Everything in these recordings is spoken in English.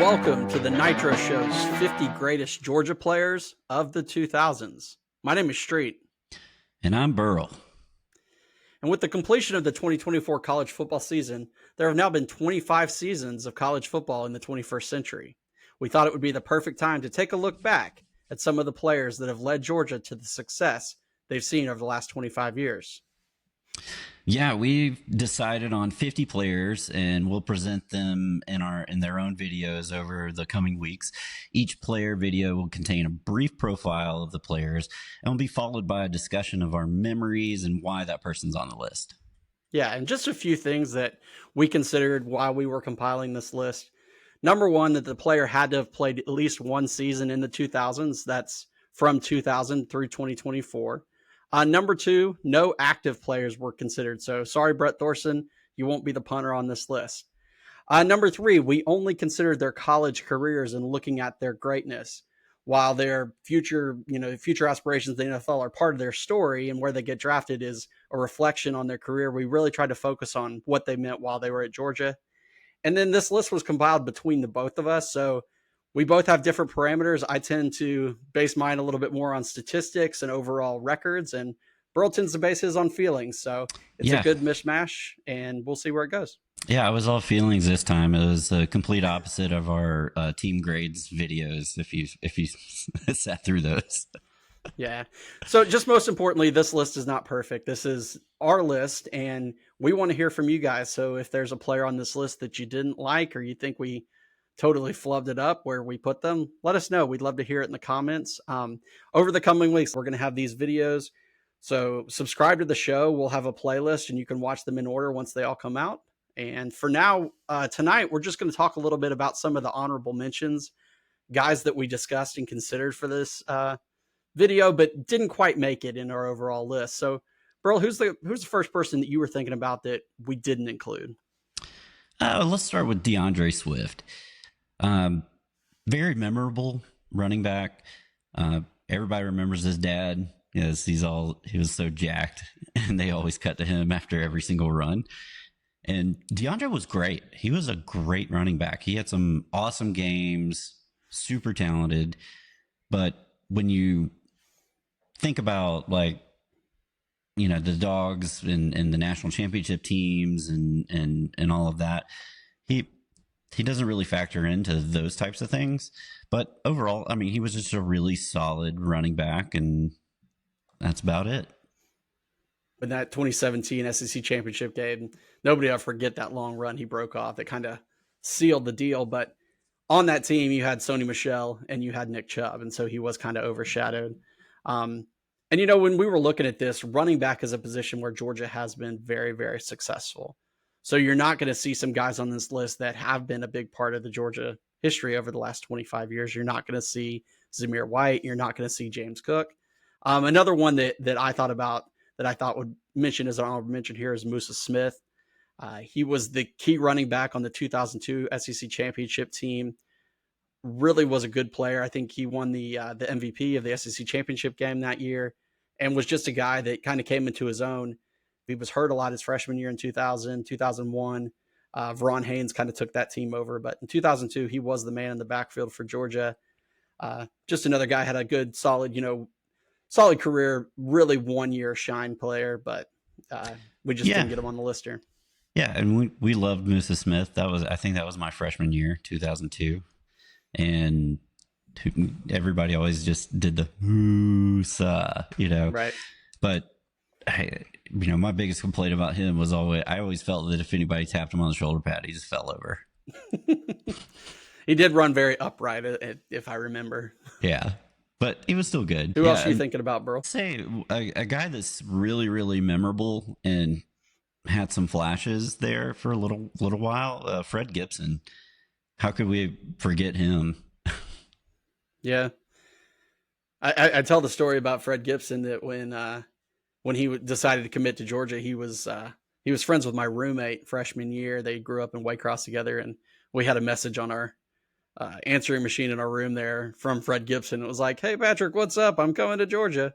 Welcome to the Nitro Show's 50 Greatest Georgia Players of the 2000s. My name is Street. And I'm Burl. And with the completion of the 2024 college football season, there have now been 25 seasons of college football in the 21st century. We thought it would be the perfect time to take a look back at some of the players that have led Georgia to the success they've seen over the last 25 years. Yeah, we've decided on 50 players, and we'll present them in their own videos over the coming weeks. Each player video will contain a brief profile of the players and will be followed by a discussion of our memories and why that person's on the list. Yeah, and just a few things that we considered while we were compiling this list. Number one, that the player had to have played at least one season in the 2000s. That's from 2000 through 2024. Number two, no active players were considered. So sorry, Brett Thorson, you won't be the punter on this list. Number three, we only considered their college careers and looking at their greatness, while their future aspirations in the NFL are part of their story, and where they get drafted is a reflection on their career. We really tried to focus on what they meant while they were at Georgia. And then this list was compiled between the both of us. So we both have different parameters. I tend to base mine a little bit more on statistics and overall records, and Burl tends to base his on feelings. So it's a good mishmash, and we'll see where it goes. Yeah, I was all feelings this time. It was a complete opposite of our team grades videos, if you sat through those. Yeah. So just most importantly, this list is not perfect. This is our list, and we want to hear from you guys. So if there's a player on this list that you didn't like, or you think we totally flubbed it up where we put them, let us know. We'd love to hear it in the comments. Over the coming weeks, we're going to have these videos. So subscribe to the show. We'll have a playlist, and you can watch them in order once they all come out. And for now, tonight, we're just going to talk a little bit about some of the honorable mentions, guys that we discussed and considered for this video, but didn't quite make it in our overall list. So, Burl, who's the first person that you were thinking about that we didn't include? Let's start with DeAndre Swift. Very memorable running back. Everybody remembers his dad. Yes, he was so jacked, and they always cut to him after every single run. And DeAndre was great. He was a great running back. He had some awesome games, super talented. But when you think about, like, you know, the Dogs and the national championship teams and all of that, he doesn't really factor into those types of things. But overall, I mean, he was just a really solid running back, and that's about it. In that 2017 SEC championship game, nobody will forget that long run he broke off that kind of sealed the deal. But on that team, you had Sony Michel and you had Nick Chubb, and so he was kind of overshadowed. And, you know, when we were looking at this, running back is a position where Georgia has been very, very successful. So you're not going to see some guys on this list that have been a big part of the Georgia history over the last 25 years. You're not going to see Zamir White. You're not going to see James Cook. Another one that I thought about that I thought would mention as an honorable mention here is Musa Smith. He was the key running back on the 2002 SEC championship team. Really was a good player. I think he won the MVP of the SEC championship game that year, and was just a guy that kind of came into his own. He was hurt a lot his freshman year in 2000, 2001. Veron Haynes kind of took that team over, but in 2002, he was the man in the backfield for Georgia. Just another guy, had a good, solid career, really 1 year shine player, but we just didn't get him on the list here. Yeah, and we loved Musa Smith. I think that was my freshman year, 2002. And everybody always just did the Musa, you know. Right. But my biggest complaint about him was I always felt that if anybody tapped him on the shoulder pad, he just fell over. He did run very upright, if I remember. Yeah, but he was still good. Who else are you thinking about, Burl? Say a guy that's really, really memorable and had some flashes there for a little while. Fred Gibson. How could we forget him? Yeah. I tell the story about Fred Gibson that when he decided to commit to Georgia, he was friends with my roommate freshman year. They grew up in Waycross together, and we had a message on our answering machine in our room there from Fred Gibson. It was like, "Hey Patrick, what's up? I'm coming to Georgia,"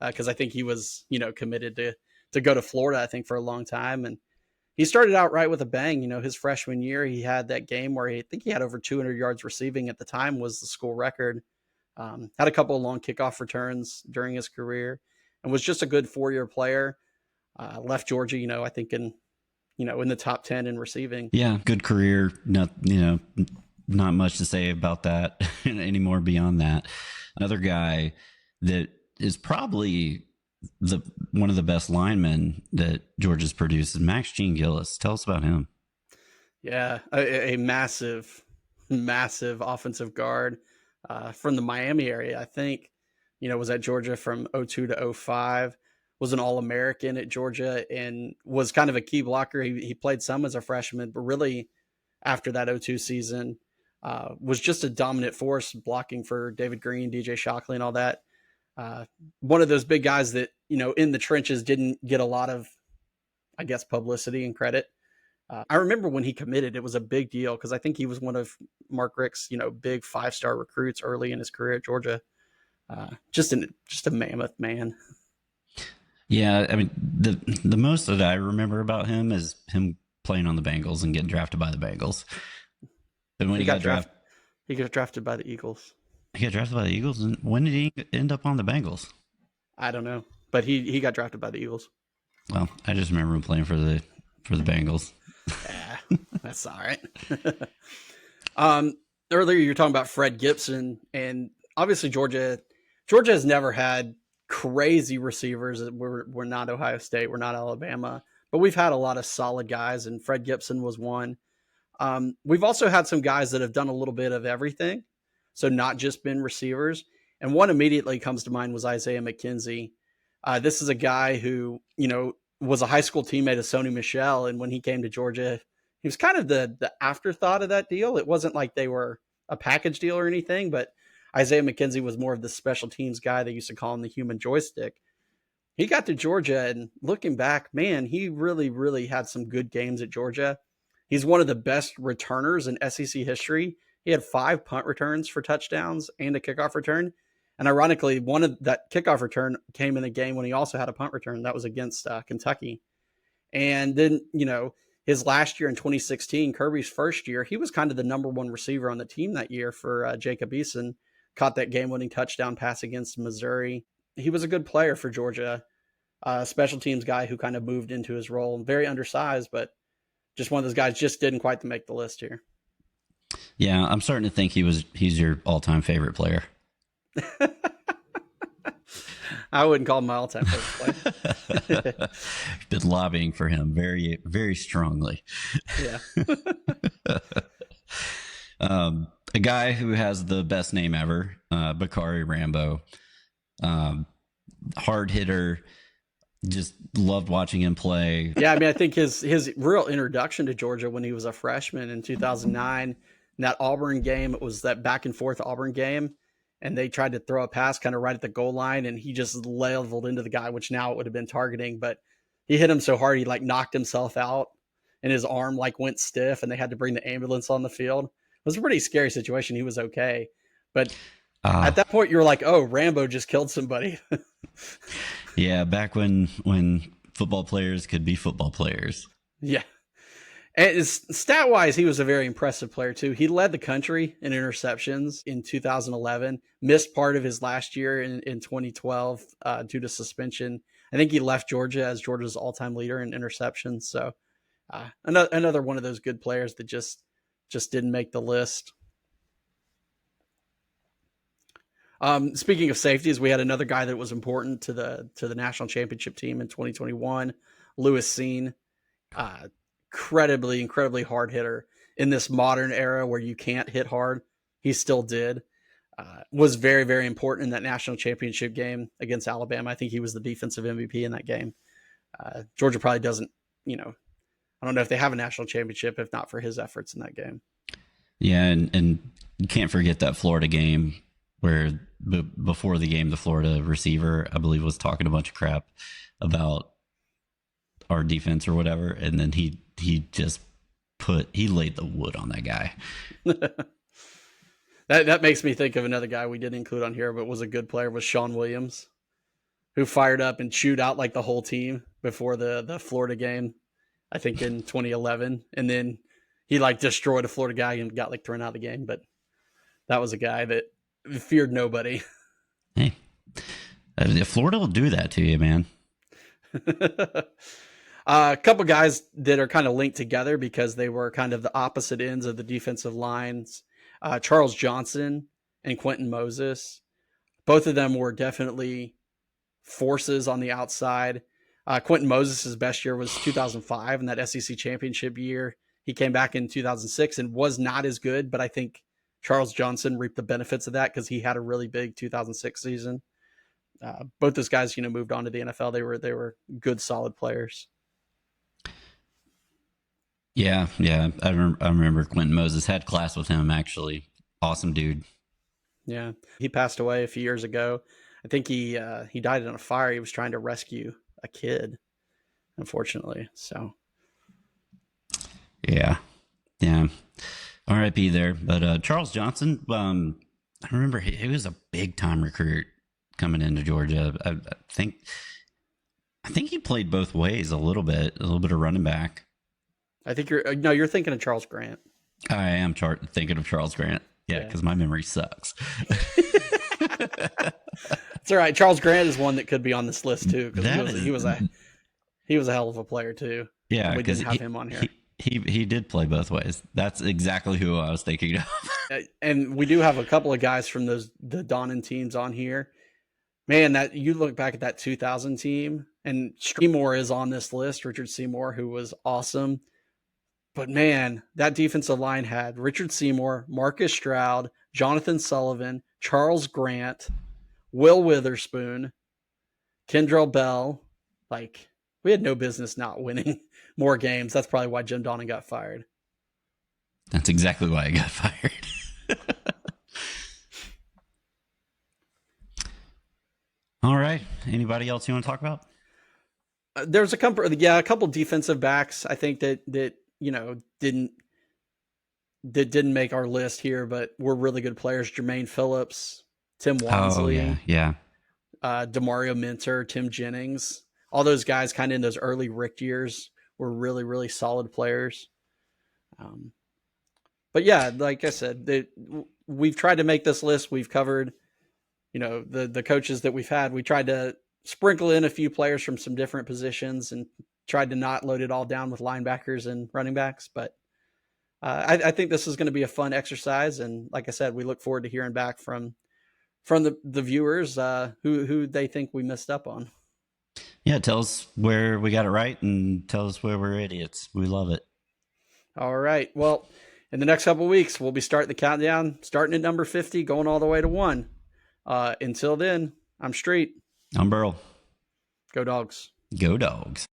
because I think he was committed to go to Florida, I think, for a long time, and he started out right with a bang. His freshman year, he had that game where I think he had over 200 yards receiving at the time, was the school record. Had a couple of long kickoff returns during his career, and was just a good 4-year player. Left Georgia, I think in the top 10 in receiving. Yeah, good career. Not not much to say about that anymore beyond that. Another guy that is probably one of the best linemen that Georgia's produced is Jean-Gilles. Tell us about him. Yeah, a massive offensive guard from the Miami area. I think, was at Georgia from 02 to 05, was an All-American at Georgia, and was kind of a key blocker. He played some as a freshman, but really after that 02 season, was just a dominant force blocking for David Green, DJ Shockley, and all that. One of those big guys that, in the trenches didn't get a lot of, I guess, publicity and credit. I remember when he committed, it was a big deal because I think he was one of Mark Richt's, big 5-star recruits early in his career at Georgia. Just a mammoth man. Yeah, I mean, the most that I remember about him is him playing on the Bengals and getting drafted by the Bengals. And when he got drafted by the Eagles. He got drafted by the Eagles, and when did he end up on the Bengals? I don't know, but he got drafted by the Eagles. Well, I just remember him playing for the Bengals. Yeah, that's all right. Earlier you were talking about Fred Gibson, and obviously Georgia has never had crazy receivers. We're not Ohio State, we're not Alabama, but we've had a lot of solid guys, and Fred Gibson was one. We've also had some guys that have done a little bit of everything, so not just been receivers. And one immediately comes to mind was Isaiah McKenzie. This is a guy who, was a high school teammate of Sony Michel, and when he came to Georgia, he was kind of the afterthought of that deal. It wasn't like they were a package deal or anything, but Isaiah McKenzie was more of the special teams guy. They used to call him the human joystick. He got to Georgia, and looking back, man, he really, really had some good games at Georgia. He's one of the best returners in SEC history. He had 5 punt returns for touchdowns and a kickoff return. And ironically, one of that kickoff return came in a game when he also had a punt return. That was against Kentucky. And then, his last year in 2016, Kirby's first year, he was kind of the number one receiver on the team that year for Jacob Eason. Caught that game-winning touchdown pass against Missouri. He was a good player for Georgia. Special teams guy who kind of moved into his role. Very undersized, but just one of those guys just didn't quite make the list here. Yeah, I'm starting to think he's your all-time favorite player. I wouldn't call him my all-time favorite player. Been lobbying for him very, very strongly. Yeah. A guy who has the best name ever, Bacarri Rambo. Hard hitter. Just loved watching him play. Yeah, I mean, I think his real introduction to Georgia when he was a freshman in 2009, in that Auburn game, it was that back and forth Auburn game, and they tried to throw a pass kind of right at the goal line, and he just leveled into the guy, which now it would have been targeting, but he hit him so hard he knocked himself out, and his arm went stiff, and they had to bring the ambulance on the field. It was a pretty scary situation. He was okay, but at that point you were like, oh, Rambo just killed somebody. Yeah, back when football players could be football players. Yeah. And stat-wise, he was a very impressive player, too. He led the country in interceptions in 2011, missed part of his last year in 2012 due to suspension. I think he left Georgia as Georgia's all-time leader in interceptions. So another one of those good players that just didn't make the list. Speaking of safeties, we had another guy that was important to the national championship team in 2021, Lewis Cine. Incredibly hard hitter in this modern era where you can't hit hard. He still did. Was very, very important in that national championship game against Alabama. I think he was the defensive MVP in that game. Georgia probably doesn't, I don't know if they have a national championship if not for his efforts in that game. Yeah, and you can't forget that Florida game where before the game, the Florida receiver, I believe, was talking a bunch of crap about our defense or whatever, and then he laid the wood on that guy. That makes me think of another guy we didn't include on here, but was a good player, was Sean Williams, who fired up and chewed out the whole team before the Florida game. I think in 2011, and then he like destroyed a Florida guy and got like thrown out of the game. But that was a guy that feared nobody. Hey, Florida will do that to you, man. A couple guys that are kind of linked together because they were kind of the opposite ends of the defensive lines. Charles Johnson and Quentin Moses. Both of them were definitely forces on the outside. Quentin Moses' best year was 2005 in that SEC championship year. He came back in 2006 and was not as good, but I think Charles Johnson reaped the benefits of that because he had a really big 2006 season. Both those guys, moved on to the NFL. They were good, solid players. Yeah. I remember Quentin Moses. Had class with him, actually. Awesome dude. Yeah. He passed away a few years ago. I think he died in a fire. He was trying to rescue a kid, unfortunately. So. Yeah. R.I.P. there. But Charles Johnson, I remember he was a big time recruit coming into Georgia. I think he played both ways a little bit of running back. I think you're thinking of Charles Grant. I am thinking of Charles Grant. Yeah, because my memory sucks. It's all right. Charles Grant is one that could be on this list too, because he was a hell of a player too. Yeah, we didn't have him on here. He did play both ways. That's exactly who I was thinking of. And we do have a couple of guys from the Donnan teams on here. Man, that you look back at that 2000 team, and Seymour is on this list. Richard Seymour, who was awesome. But man, that defensive line had Richard Seymour, Marcus Stroud, Jonathan Sullivan, Charles Grant, Will Witherspoon, Kendrell Bell. Like, we had no business not winning more games. That's probably why Jim Donnan got fired. That's exactly why I got fired. All right. Anybody else you want to talk about? There's a couple defensive backs I think that didn't make our list here, but were really good players. Jermaine Phillips, Tim Wansley, Demario Minter, Tim Jennings. All those guys kind of in those early Rick years were really, really solid players. But yeah, like I said, we've tried to make this list. We've covered, the coaches that we've had. We tried to sprinkle in a few players from some different positions and tried to not load it all down with linebackers and running backs. But I think this is going to be a fun exercise. And like I said, we look forward to hearing back from the viewers who they think we messed up on. Yeah, tell us where we got it right and tell us where we're idiots. We love it. All right. Well, in the next couple of weeks, we'll be starting the countdown, starting at number 50, going all the way to 1. Until then, I'm Street. I'm Burl. Go Dogs. Go Dogs.